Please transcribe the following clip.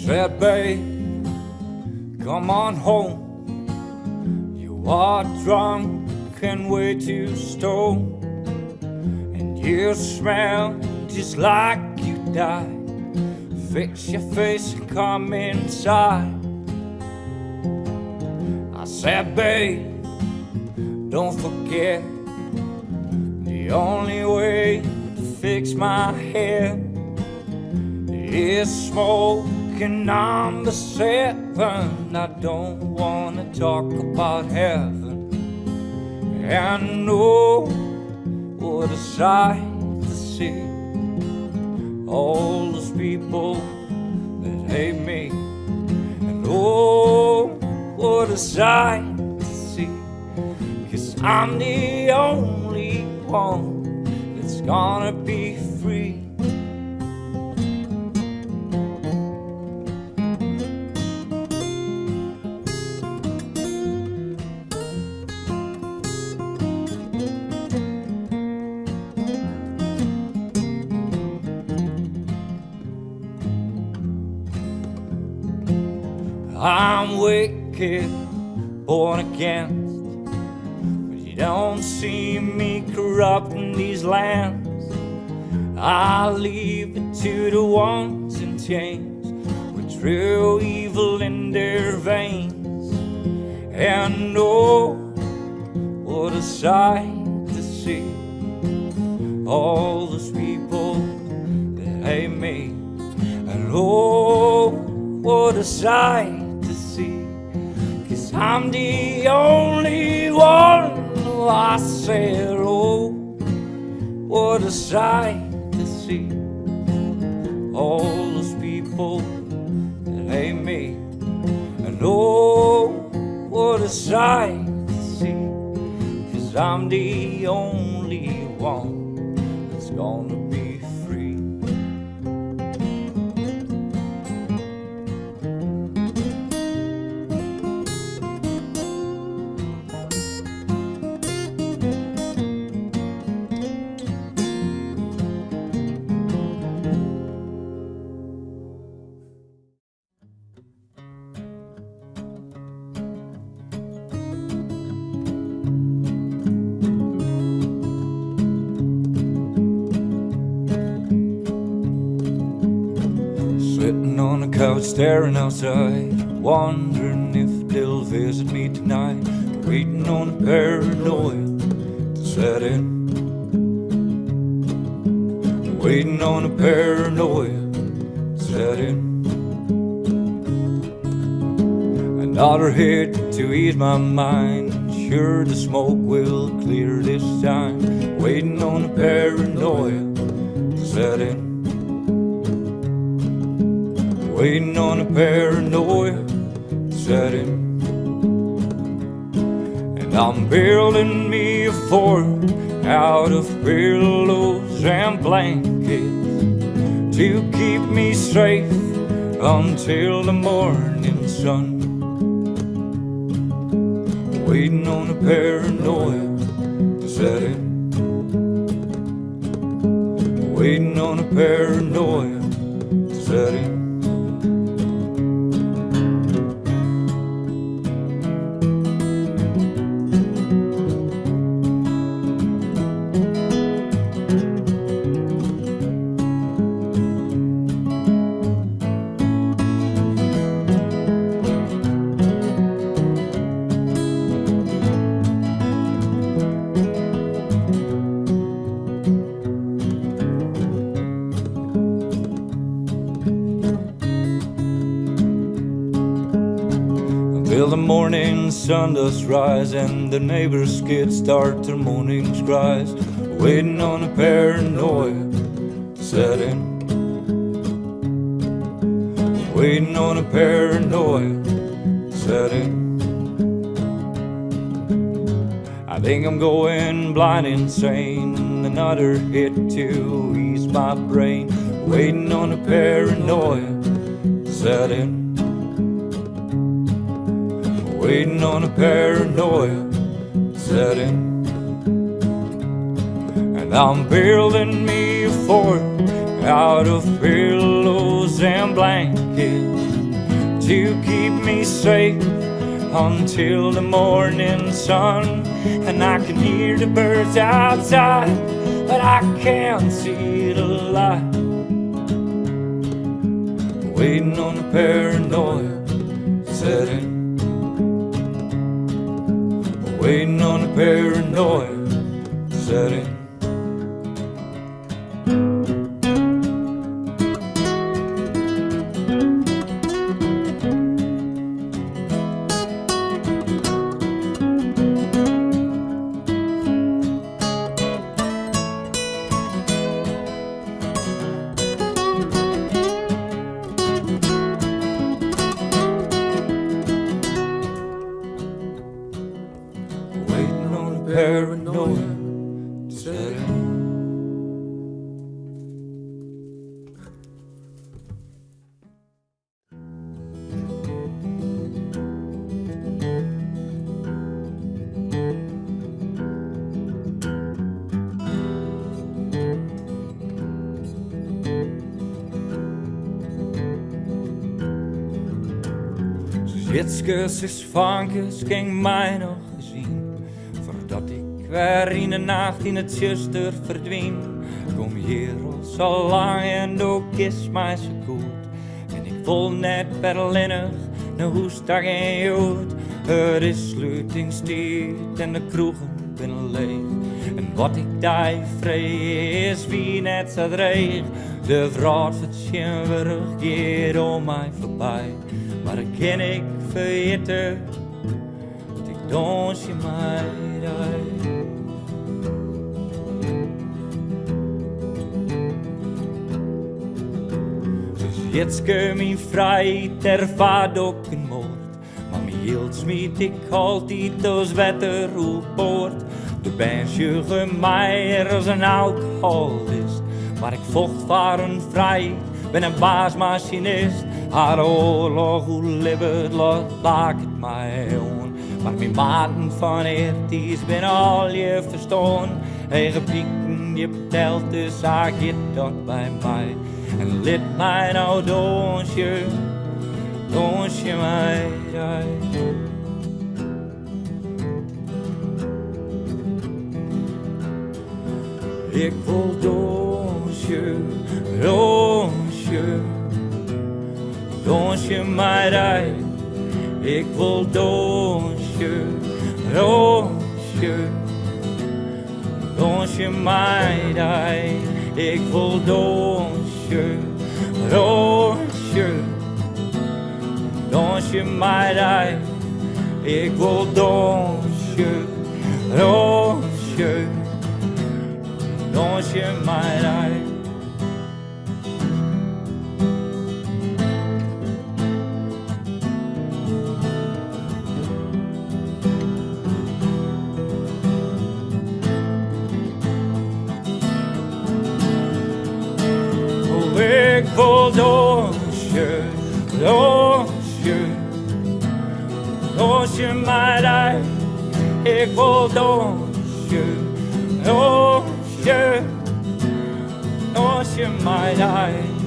said, babe, come on home. You are drunk and way too stoned, and you smell just like you died. Fix your face and come inside. I said, babe, don't forget, the only way to fix my head is smoking number 7. I don't wanna talk about heaven. And oh, what a sight to see, all those people that hate me. And oh, what a sight to see, 'cause I'm the only one that's gonna be free. I'm wicked, born against, but you don't see me corrupting these lands. I leave it to the ones in chains with true evil in their veins. And oh, what a sight to see, all those people that hate me. And oh, what a sight to see, 'cause I'm the only one. I said, oh, what a sight to see, all those people that hate me. And oh, what a sight to see, 'cause I'm the only one that's gonna be free. Sitting on the couch staring outside, wondering if they'll visit me tonight. Waiting on the paranoia to set in, waiting on the paranoia to set in. Another hit to ease my mind, sure the smoke will clear this time. Waiting on the paranoia to set in, waiting on the paranoia to set in. And I'm building me a fort out of pillows and blankets to keep me safe until the morning sun. Waiting on the paranoia to set in, waiting on the paranoia to set in. Till the morning sun does rise and the neighbors' kids start their morning cries. Waiting on the paranoia to set in, waiting on the paranoia to set in. I think I'm going blind insane, another hit to ease my brain. Waiting on the paranoia to set in, waiting on the paranoia to set in. And I'm building me a fort out of pillows and blankets me safe until the morning sun. And I can hear the birds outside, but I can't see the light. Waiting on the paranoia setting. Waiting on the paranoia setting. Paranoia setting. Jitske, zus Vankes, ging mij nog gezien. Voordat ik weer in de nacht in het zuster verdween. Kom hier al zo lang en ook is mij zo goed. En ik voel net Berlinig, ne hoestdag en jood. Het is sluitingstijd en de kroegen binnen leeg. En wat ik daar vrij is wie net zo dreig. De vrouw van Schimmerig gaat om mij voorbij. Maar dan ken ik vergeten dat ik dansje mij rijd. Dus jetske mijn vrij ter vaart ook een moord. Maar mijn hield smiet ik altijd als wetter op boord. De bensje mij als een alcoholist. Maar ik vocht voor een vrij, ben een baasmachinist. Haar oorlog, hoe libbert, laat het mij on. Maar mijn maten van eerties ben al je verstaan. Eigen pieken je telt, dus zag je dat bij mij. En lid mij nou dansje mij uit. Ik wil dansje mij uit. Ik wil dansje mij uit. Ik wil dansje mij uit. Ik wil dansje mij uit. Ik wil dansje mij uit. Ik wil dansje mij uit.